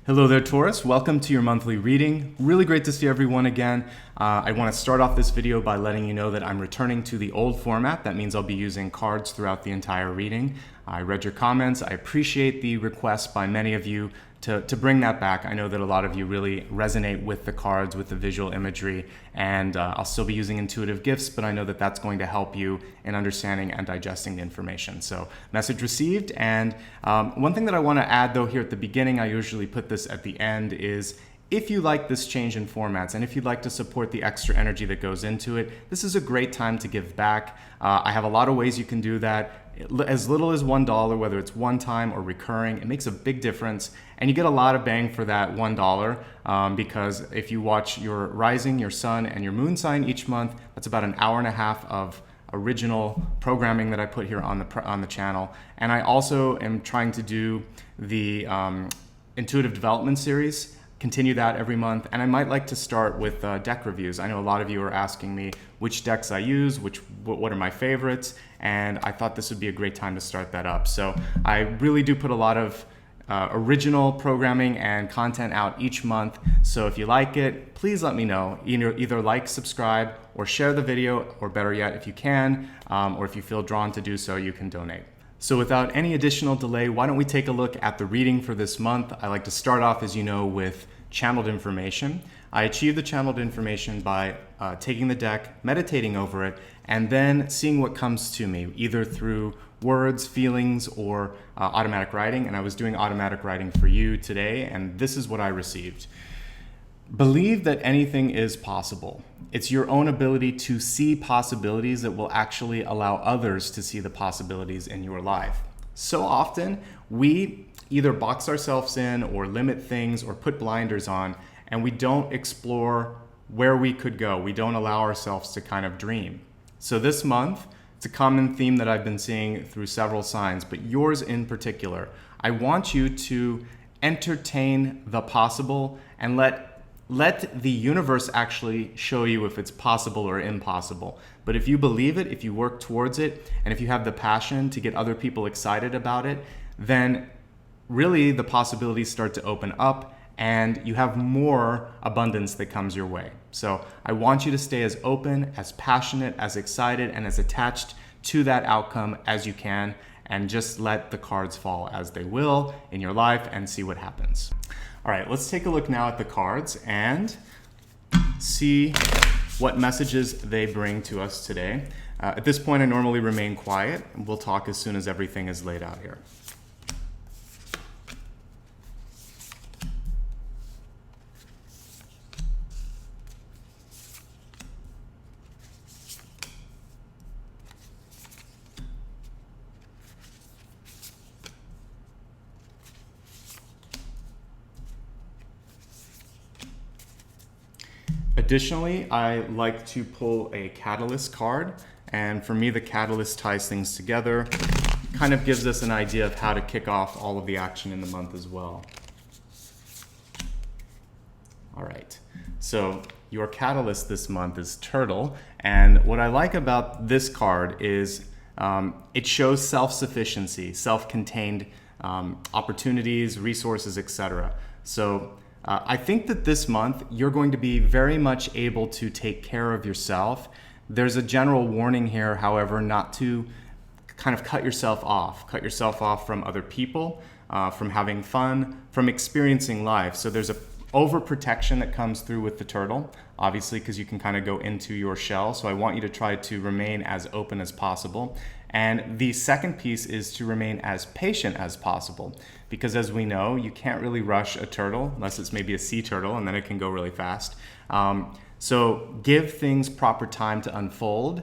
Hello there, Taurus. Welcome to your monthly reading. Really great to see everyone again. I want to start off this video by letting you know that I'm returning to the old format. That means I'll be using cards throughout the entire reading. I read your comments. I appreciate the request by many of you to bring that back. I know that a lot of you really resonate with the cards, with the visual imagery, and I'll still be using intuitive gifts, but I know that that's going to help you in understanding and digesting the information. So, message received. And one thing that I want to add though here at the beginning, I usually put this at the end, is if you like this change in formats and if you'd like to support the extra energy that goes into it, this is a great time to give back. I have a lot of ways you can do that. As little as $1, whether it's one time or recurring, it makes a big difference. And you get a lot of bang for that $1 because if you watch your rising, your sun, and your moon sign each month, that's about an hour and a half of original programming that I put here on the channel. And I also am trying to do the intuitive development series, continue that every month, and I might like to start with deck reviews. I know a lot of you are asking me which decks I use, what are my favorites, and I thought this would be a great time to start that up. So I really do put a lot of original programming and content out each month. So if you like it, please let me know. Either like, subscribe, or share the video, or better yet, if you can, or if you feel drawn to do so, you can donate. So without any additional delay, why don't we take a look at the reading for this month? I like to start off, as you know, with channeled information. I achieve the channeled information by taking the deck, meditating over it, and then seeing what comes to me, either through words, feelings, or automatic writing. And I was doing automatic writing for you today, and this is what I received. Believe that anything is possible. It's your own ability to see possibilities that will actually allow others to see the possibilities in your life. So often, we either box ourselves in or limit things or put blinders on, and we don't explore where we could go. We don't allow ourselves to kind of dream. So this month, it's a common theme that I've been seeing through several signs, but yours in particular. I want you to entertain the possible and let the universe actually show you if it's possible or impossible. But if you believe it, if you work towards it, and if you have the passion to get other people excited about it, then really the possibilities start to open up and you have more abundance that comes your way. So I want you to stay as open, as passionate, as excited, and as attached to that outcome as you can, and just let the cards fall as they will in your life and see what happens. All right, let's take a look now at the cards and see what messages they bring to us today. At this point, I normally remain quiet. We'll talk as soon as everything is laid out here. Additionally, I like to pull a catalyst card, and for me the catalyst ties things together, kind of gives us an idea of how to kick off all of the action in the month as well. All right, so your catalyst this month is Turtle, and what I like about this card is it shows self-sufficiency, self-contained opportunities, resources, etc. So I think that this month you're going to be very much able to take care of yourself. There's a general warning here, however, not to kind of cut yourself off from other people, from having fun, from experiencing life. So there's a overprotection that comes through with the turtle, obviously, because you can kind of go into your shell. So I want you to try to remain as open as possible. And the second piece is to remain as patient as possible, because as we know, you can't really rush a turtle unless it's maybe a sea turtle, and then it can go really fast. So give things proper time to unfold.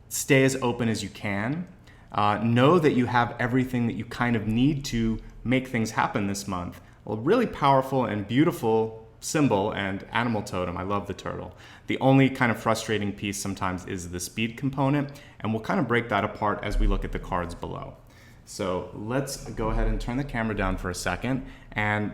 Stay as open as you can. Know that you have everything that you kind of need to make things happen this month. A really powerful and beautiful symbol and animal totem. I love the turtle. The only kind of frustrating piece sometimes is the speed component, and we'll kind of break that apart as we look at the cards below. So let's go ahead and turn the camera down for a second, and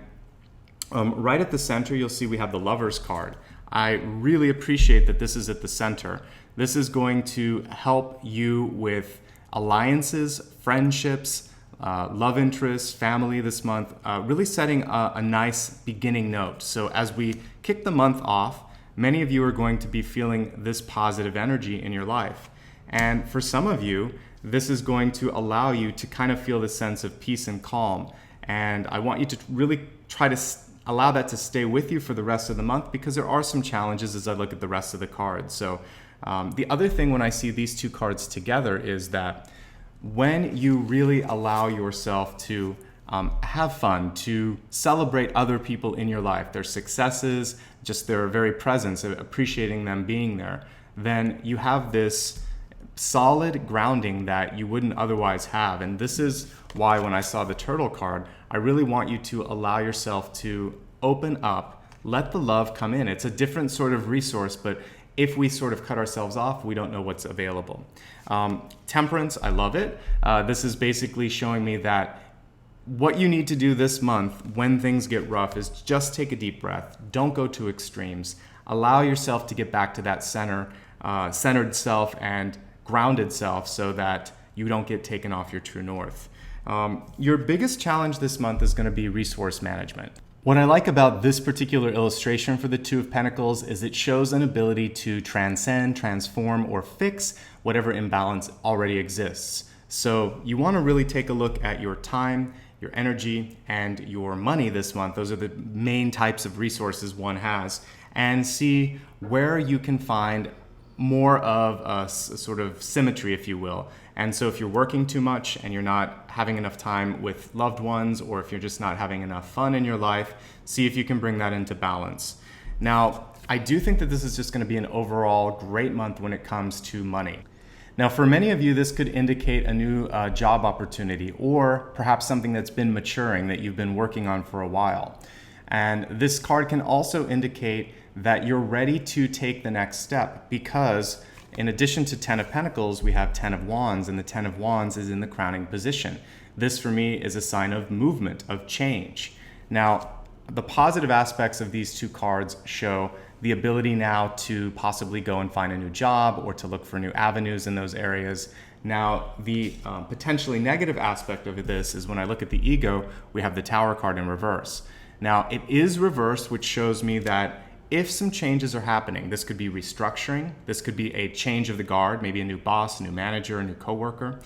right at the center you'll see we have the Lovers card. I really appreciate that this is at the center. This is going to help you with alliances, friendships, love interests, family this month, really setting a nice beginning note. So as we kick the month off, many of you are going to be feeling this positive energy in your life. And for some of you, this is going to allow you to kind of feel the sense of peace and calm. And I want you to really try to allow that to stay with you for the rest of the month, because there are some challenges as I look at the rest of the cards. So the other thing when I see these two cards together is that when you really allow yourself to have fun, to celebrate other people in your life, their successes, just their very presence, appreciating them being there, then you have this solid grounding that you wouldn't otherwise have. And this is why when I saw the turtle card, I really want you to allow yourself to open up, let the love come in. It's a different sort of resource, but if we sort of cut ourselves off, we don't know what's available. Temperance, I love it. This is basically showing me that what you need to do this month when things get rough is just take a deep breath. Don't go to extremes. Allow yourself to get back to that centered self and grounded self so that you don't get taken off your true north. Your biggest challenge this month is going to be resource management. What I like about this particular illustration for the Two of Pentacles is it shows an ability to transcend, transform, or fix whatever imbalance already exists. So you want to really take a look at your time, your energy, and your money this month. Those are the main types of resources one has, and see where you can find more of a sort of symmetry, if you will. And so if you're working too much and you're not having enough time with loved ones, or if you're just not having enough fun in your life, see if you can bring that into balance. Now, I do think that this is just going to be an overall great month when it comes to money. Now, for many of you, this could indicate a new job opportunity, or perhaps something that's been maturing that you've been working on for a while. And this card can also indicate that you're ready to take the next step, because in addition to 10 of Pentacles, we have 10 of Wands, and the 10 of Wands is in the crowning position. This for me is a sign of movement, of change. Now, the positive aspects of these two cards show the ability now to possibly go and find a new job or to look for new avenues in those areas. Now, the potentially negative aspect of this is when I look at the ego, we have the Tower card in reverse. Now, it is reversed, which shows me that if some changes are happening, this could be restructuring, this could be a change of the guard, maybe a new boss, a new manager, a new coworker.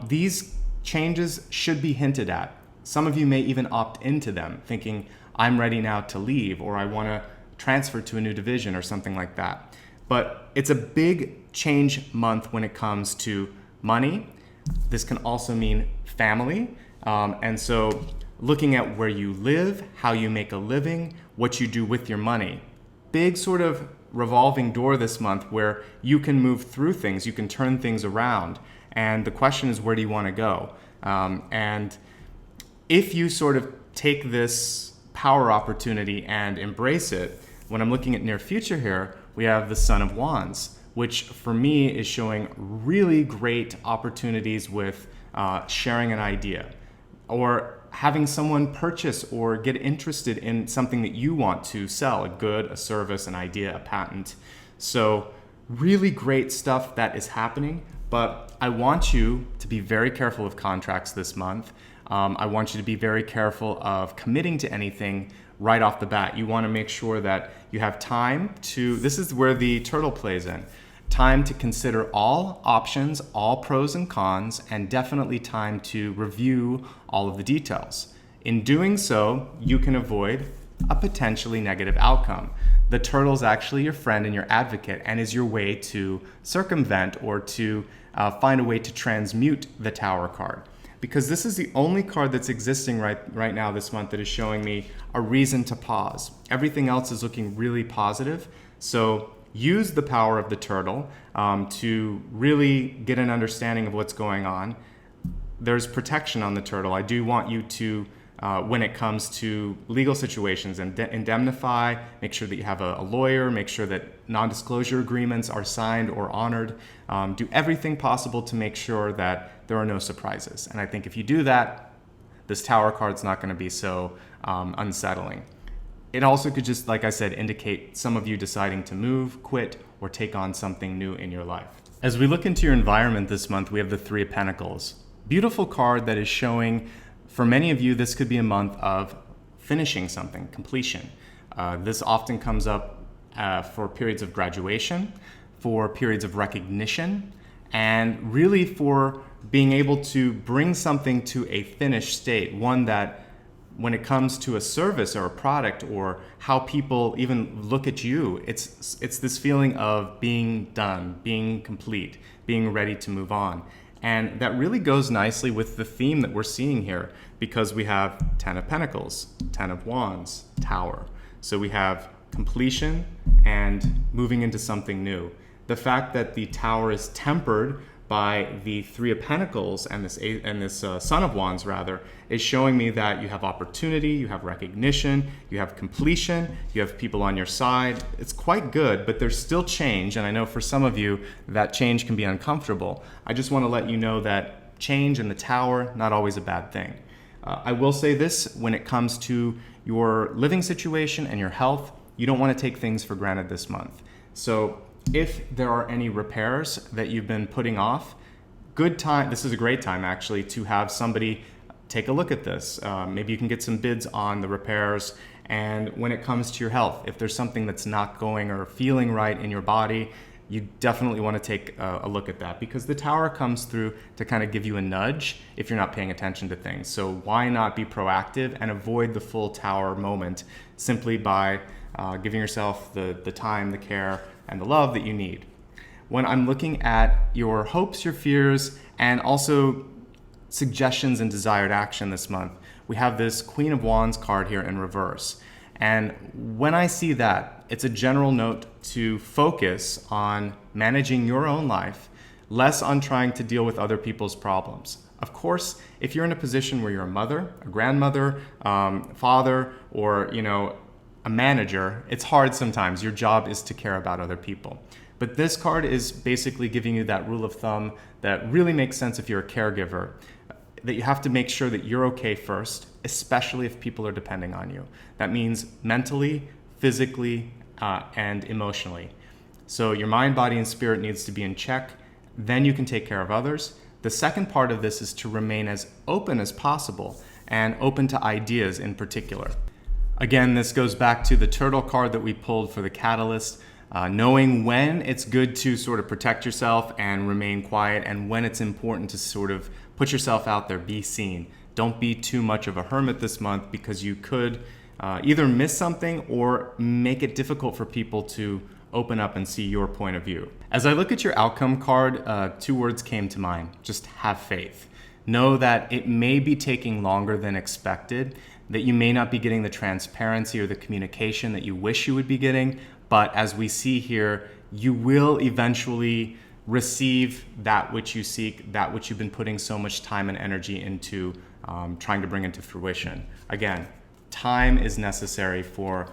These changes should be hinted at. Some of you may even opt into them, thinking, I'm ready now to leave, or I want to transfer to a new division or something like that. But it's a big change month when it comes to money. This can also mean family. And so looking at where you live, how you make a living, what you do with your money. Big sort of revolving door this month where you can move through things, you can turn things around. And the question is, where do you want to go? And if you sort of take this power opportunity and embrace it, when I'm looking at near future here, we have the Son of Wands, which for me is showing really great opportunities with sharing an idea, or having someone purchase or get interested in something that you want to sell, a good, a service, an idea, a patent. So really great stuff that is happening, but I want you to be very careful of contracts this month. I want you to be very careful of committing to anything right off the bat. You want to make sure that you have time to, this is where the turtle plays in, time to consider all options, all pros and cons, and definitely time to review all of the details. In doing so, you can avoid a potentially negative outcome. The turtle's actually your friend and your advocate, and is your way to circumvent or to find a way to transmute the Tower card. Because this is the only card that's existing right now this month that is showing me a reason to pause. Everything else is looking really positive. So use the power of the turtle to really get an understanding of what's going on. There's protection on the turtle. I do want you to, when it comes to legal situations, indemnify, make sure that you have a lawyer, make sure that non-disclosure agreements are signed or honored. Do everything possible to make sure that there are no surprises. And I think if you do that, this Tower card's not going to be so unsettling. It also could just, like I said, indicate some of you deciding to move, quit, or take on something new in your life. As we look into your environment this month, we have the Three of Pentacles. Beautiful card that is showing, for many of you, this could be a month of finishing something, completion. This often comes up for periods of graduation, for periods of recognition, and really for being able to bring something to a finished state, one that when it comes to a service or a product or how people even look at you, it's this feeling of being done, being complete, being ready to move on. And that really goes nicely with the theme that we're seeing here, because we have 10 of Pentacles, 10 of Wands, Tower. So we have completion and moving into something new. The fact that the Tower is tempered by the Three of Pentacles and this Son of Wands rather is showing me that you have opportunity, you have recognition, you have completion, you have people on your side. It's quite good, but there's still change, and I know for some of you that change can be uncomfortable. I just want to let you know that change in the Tower, not always a bad thing. I will say this, when it comes to your living situation and your health, you don't want to take things for granted this month. So if there are any repairs that you've been putting off, good time, this is a great time actually to have somebody take a look at this. Maybe you can get some bids on the repairs. And when it comes to your health, if there's something that's not going or feeling right in your body, you definitely want to take a look at that, because the Tower comes through to kind of give you a nudge if you're not paying attention to things. So why not be proactive and avoid the full Tower moment simply by giving yourself the time, the care, and the love that you need. When I'm looking at your hopes, your fears, and also suggestions and desired action this month, we have this Queen of Wands card here in reverse. And when I see that, it's a general note to focus on managing your own life, less on trying to deal with other people's problems. Of course, if you're in a position where you're a mother, a grandmother, father, or a manager, it's hard sometimes. Your job is to care about other people. But this card is basically giving you that rule of thumb that really makes sense if you're a caregiver, that you have to make sure that you're okay first, especially if people are depending on you. That means mentally, physically, and emotionally. So your mind, body, and spirit needs to be in check. Then you can take care of others. The second part of this is to remain as open as possible and open to ideas in particular. Again, this goes back to the turtle card that we pulled for the catalyst, knowing when it's good to sort of protect yourself and remain quiet, and when it's important to sort of put yourself out there, be seen. Don't be too much of a hermit this month, because you could either miss something or make it difficult for people to open up and see your point of view. As I look at your outcome card, 2 words came to mind: just have faith. Know that it may be taking longer than expected, that you may not be getting the transparency or the communication that you wish you would be getting, but as we see here, you will eventually receive that which you seek, that which you've been putting so much time and energy into trying to bring into fruition. Again, time is necessary for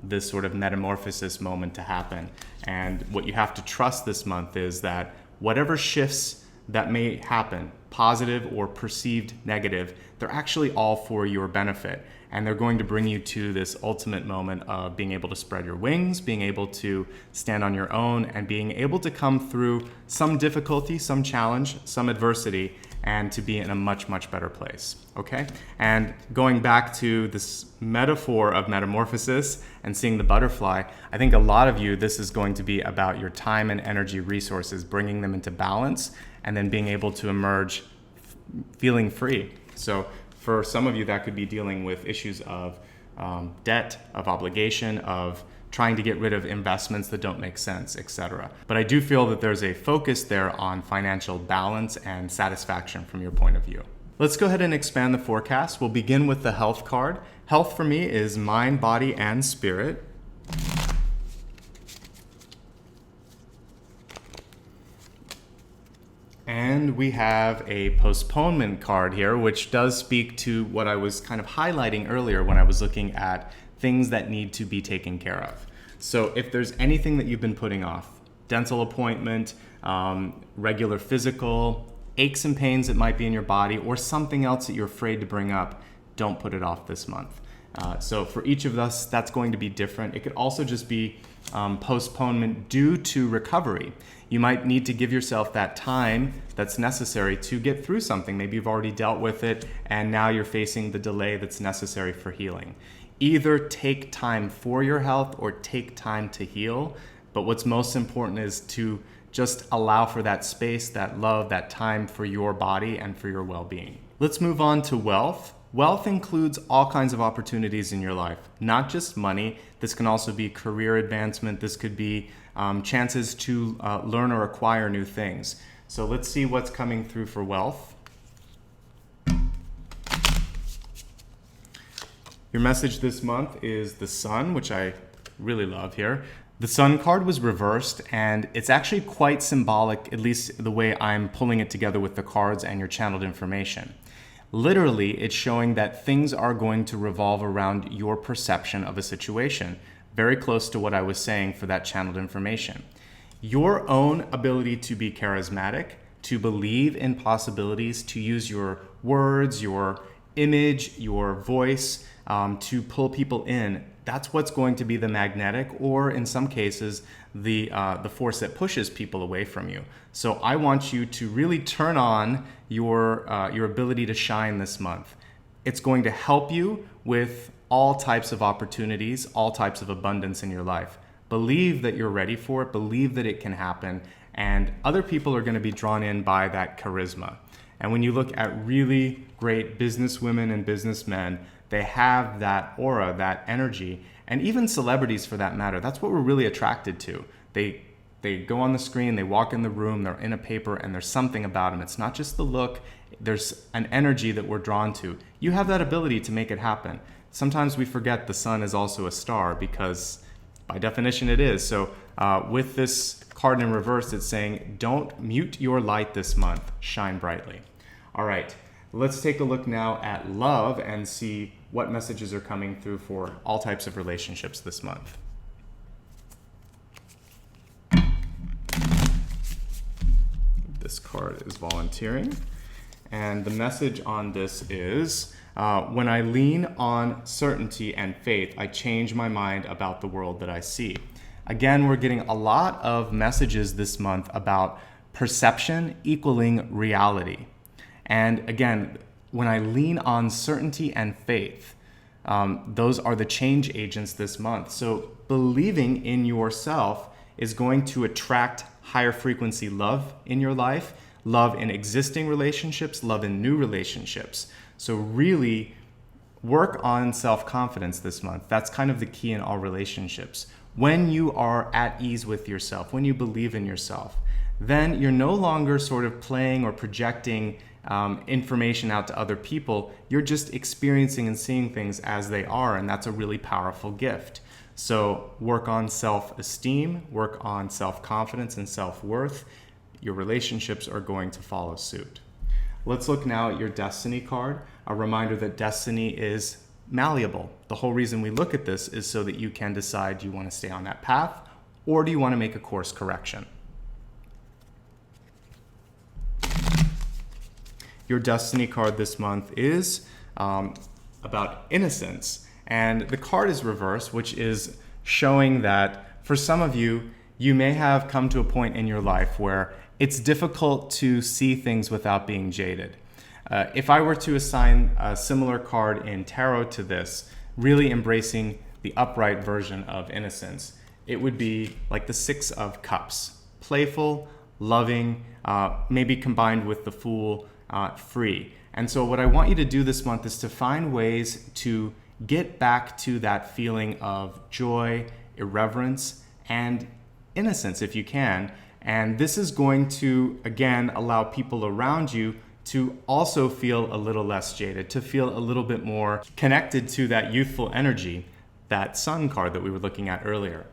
this sort of metamorphosis moment to happen. And what you have to trust this month is that whatever shifts that may happen, positive or perceived negative, they're actually all for your benefit. And they're going to bring you to this ultimate moment of being able to spread your wings, being able to stand on your own, and being able to come through some difficulty, some challenge, some adversity, and to be in a much, much better place, okay? And going back to this metaphor of metamorphosis and seeing the butterfly, I think a lot of you, this is going to be about your time and energy resources, bringing them into balance, and then being able to emerge feeling free. So for some of you, that could be dealing with issues of debt, of obligation, of trying to get rid of investments that don't make sense, etc. But I do feel that there's a focus there on financial balance and satisfaction from your point of view. Let's go ahead and expand the forecast. We'll begin with the health card. Health for me is mind, body, and spirit. And we have a postponement card here, which does speak to what I was kind of highlighting earlier when I was looking at things that need to be taken care of. So if there's anything that you've been putting off, dental appointment, regular physical, aches and pains that might be in your body, or something else that you're afraid to bring up, don't put it off this month. So for each of us, that's going to be different. It could also just be postponement due to recovery. You might need to give yourself that time that's necessary to get through something. Maybe you've already dealt with it and now you're facing the delay that's necessary for healing. Either take time for your health or take time to heal. But what's most important is to just allow for that space, that love, that time for your body and for your well-being. Let's move on to wealth. Wealth includes all kinds of opportunities in your life, not just money. This can also be career advancement. This could be chances to learn or acquire new things. So let's see what's coming through for wealth. Your message this month is the Sun, which I really love here. The Sun card was reversed, and it's actually quite symbolic, at least the way I'm pulling it together with the cards and your channeled information. Literally, it's showing that things are going to revolve around your perception of a situation, very close to what I was saying for that channeled information. Your own ability to be charismatic, to believe in possibilities, to use your words, your image, your voice, to pull people in. That's what's going to be the magnetic, or in some cases, the force that pushes people away from you. So I want you to really turn on your ability to shine this month. It's going to help you with all types of opportunities, all types of abundance in your life. Believe that you're ready for it. Believe that it can happen. And other people are going to be drawn in by that charisma. And when you look at really great businesswomen and businessmen, they have that aura, that energy, and even celebrities for that matter. That's what we're really attracted to. They go on the screen, they walk in the room, they're in a paper, and there's something about them. It's not just the look, there's an energy that we're drawn to. You have that ability to make it happen. Sometimes we forget the sun is also a star because by definition it is. So with this card in reverse, it's saying, don't mute your light this month, shine brightly. All right, let's take a look now at love and see what messages are coming through for all types of relationships this month. This card is volunteering. And the message on this is, when I lean on certainty and faith, I change my mind about the world that I see. Again, we're getting a lot of messages this month about perception equaling reality. And again, when I lean on certainty and faith, those are the change agents this month. So believing in yourself is going to attract higher frequency love in your life, love in existing relationships, love in new relationships. So really work on self-confidence this month. That's kind of the key in all relationships. When you are at ease with yourself, when you believe in yourself, then you're no longer sort of playing or projecting information out to other people. You're just experiencing and seeing things as they are, and that's a really powerful gift. So work on self-esteem, work on self-confidence and self-worth. Your relationships are going to follow suit. Let's look now at your destiny card, a reminder that destiny is malleable. The whole reason we look at this is so that you can decide, do you want to stay on that path or do you want to make a course correction? Your destiny card this month is about innocence. And the card is reversed, which is showing that for some of you, you may have come to a point in your life where it's difficult to see things without being jaded. If I were to assign a similar card in tarot to this, really embracing the upright version of innocence, it would be like the Six of Cups. Playful, loving, maybe combined with the Fool, free. And so what I want you to do this month is to find ways to get back to that feeling of joy, irreverence, and innocence if you can. And this is going to, again, allow people around you to also feel a little less jaded, to feel a little bit more connected to that youthful energy, that Sun card that we were looking at earlier.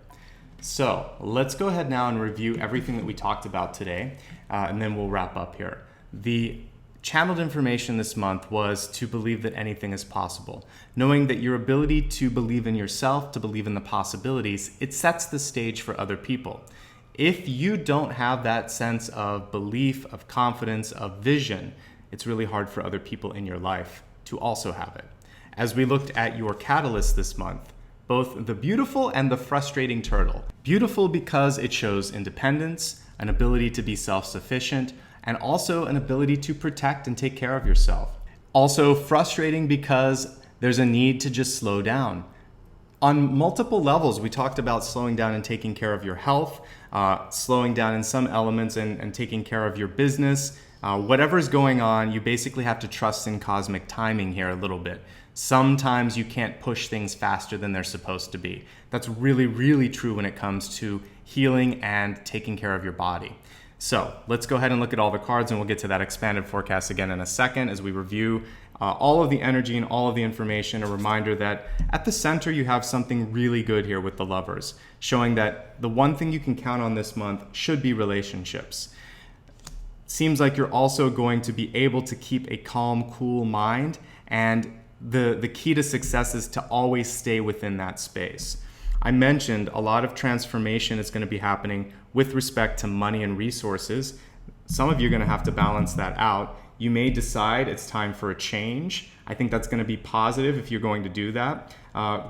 So let's go ahead now and review everything that we talked about today, and then we'll wrap up here. The channeled information this month was to believe that anything is possible. Knowing that your ability to believe in yourself, to believe in the possibilities, it sets the stage for other people. If you don't have that sense of belief, of confidence, of vision, it's really hard for other people in your life to also have it. as we looked at your catalyst this month, both the beautiful and the frustrating turtle. Beautiful because it shows independence, an ability to be self-sufficient, and also an ability to protect and take care of yourself. Also frustrating because there's a need to just slow down. On multiple levels, we talked about slowing down and taking care of your health, slowing down in some elements and taking care of your business. Whatever's going on, you basically have to trust in cosmic timing here a little bit. Sometimes you can't push things faster than they're supposed to be. That's really, really true when it comes to healing and taking care of your body. So let's go ahead and look at all the cards, and we'll get to that expanded forecast again in a second as we review all of the energy and all of the information. A reminder that at the center you have something really good here with the Lovers, showing that the one thing you can count on this month should be relationships. Seems like you're also going to be able to keep a calm, cool mind, and the key to success is to always stay within that space. I mentioned a lot of transformation is going to be happening with respect to money and resources. Some of you are going to have to balance that out. You may decide it's time for a change. I think that's going to be positive if you're going to do that.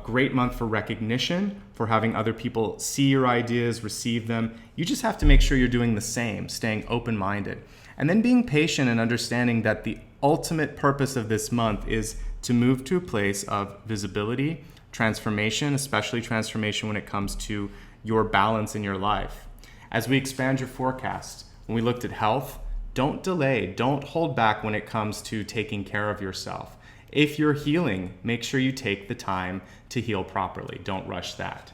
Great month for recognition, for having other people see your ideas, receive them. You just have to make sure you're doing the same, staying open-minded. And then being patient and understanding that the ultimate purpose of this month is to move to a place of visibility, transformation, especially transformation when it comes to your balance in your life. As we expand your forecast, when we looked at health, don't delay, don't hold back when it comes to taking care of yourself. If you're healing, make sure you take the time to heal properly. Don't rush that.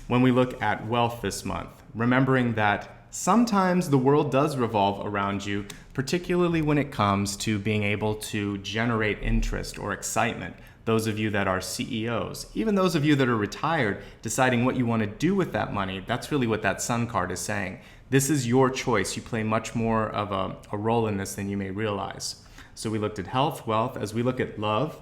When we look at wealth this month, remembering that sometimes the world does revolve around you, particularly when it comes to being able to generate interest or excitement. Those of you that are CEOs, even those of you that are retired, deciding what you want to do with that money, that's really what that Sun card is saying. This is your choice. You play much more of a role in this than you may realize. So we looked at health, wealth. As we look at love,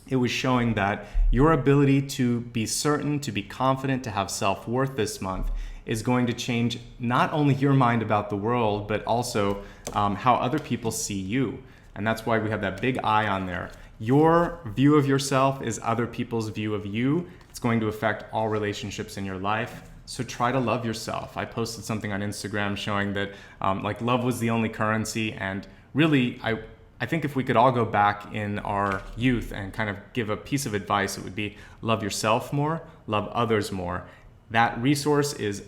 it was showing that your ability to be certain, to be confident, to have self-worth this month is going to change not only your mind about the world, but also how other people see you. And that's why we have that big eye on there. Your view of yourself is other people's view of you. It's going to affect all relationships in your life. So try to love yourself. I posted something on Instagram showing that love was the only currency. And really, I think if we could all go back in our youth and kind of give a piece of advice, it would be love yourself more, love others more. That resource is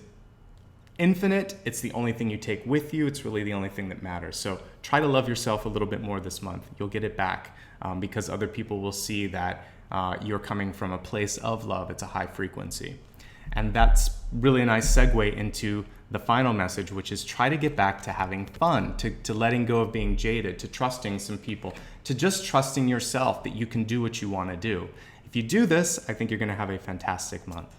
infinite. It's the only thing you take with you. It's really the only thing that matters. So try to love yourself a little bit more this month. You'll get it back because other people will see that you're coming from a place of love. It's a high frequency. And that's really a nice segue into the final message, which is try to get back to having fun, to letting go of being jaded, to trusting some people, to just trusting yourself that you can do what you want to do. If you do this, I think you're going to have a fantastic month.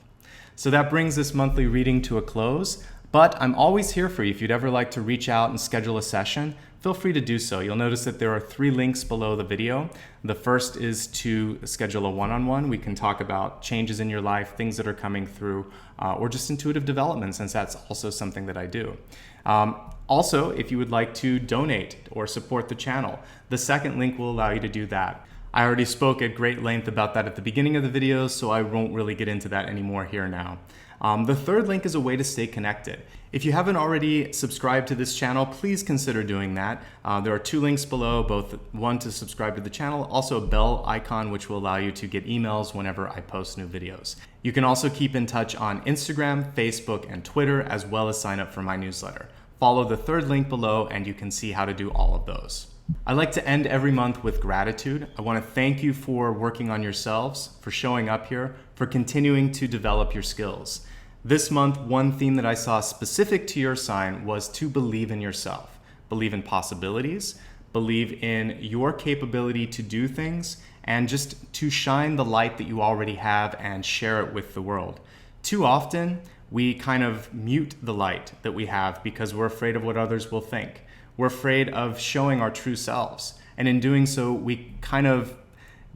So that brings this monthly reading to a close, but I'm always here for you. If you'd ever like to reach out and schedule a session, feel free to do so. You'll notice that there are 3 links below the video. The first is to schedule a one-on-one. We can talk about changes in your life, things that are coming through, or just intuitive development, since that's also something that I do. Also, if you would like to donate or support the channel, the second link will allow you to do that. I already spoke at great length about that at the beginning of the video, so I won't really get into that anymore here now. The third link is a way to stay connected. If you haven't already subscribed to this channel, please consider doing that. There are 2 links below, both one to subscribe to the channel, also a bell icon, which will allow you to get emails whenever I post new videos. You can also keep in touch on Instagram, Facebook, and Twitter, as well as sign up for my newsletter. Follow the third link below and you can see how to do all of those. I like to end every month with gratitude. I want to thank you for working on yourselves, for showing up here, for continuing to develop your skills. This month, one theme that I saw specific to your sign was to believe in yourself. Believe in possibilities, believe in your capability to do things, and just to shine the light that you already have and share it with the world. Too often, we kind of mute the light that we have because we're afraid of what others will think. We're afraid of showing our true selves. And in doing so, we kind of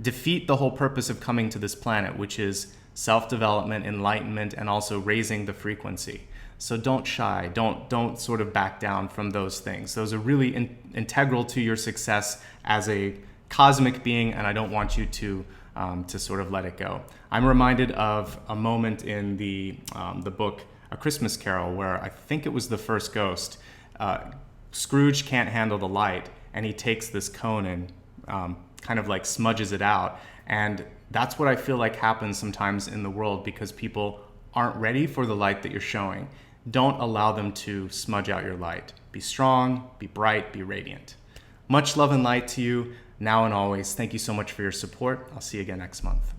defeat the whole purpose of coming to this planet, which is self-development, enlightenment, and also raising the frequency. So don't shy, don't sort of back down from those things. Those are really integral to your success as a cosmic being, and I don't want you to sort of let it go. I'm reminded of a moment in the book A Christmas Carol where I think it was the first ghost. Scrooge can't handle the light, and he takes this cone and kind of like smudges it out. And that's what I feel like happens sometimes in the world because people aren't ready for the light that you're showing. Don't allow them to smudge out your light. Be strong, be bright, be radiant. Much love and light to you now and always. Thank you so much for your support. I'll see you again next month.